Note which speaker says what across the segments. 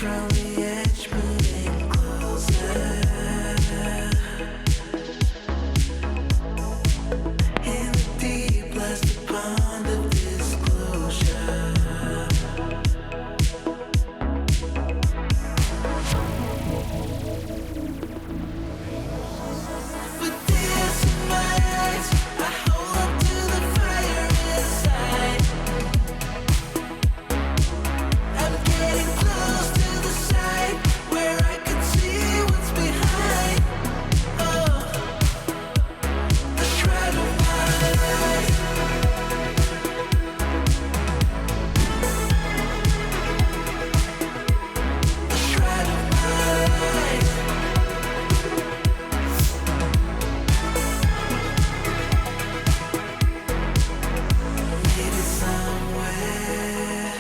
Speaker 1: from the edge, moving closer. In the deep lies the pond of disclosure. With tears in my eyes, I hold on to the fire inside. I'm getting close to the side where I can see what's behind. Oh, the shroud of my life. The shroud of my life. Maybe somewhere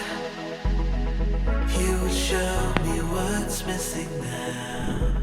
Speaker 1: you would show me what's missing now.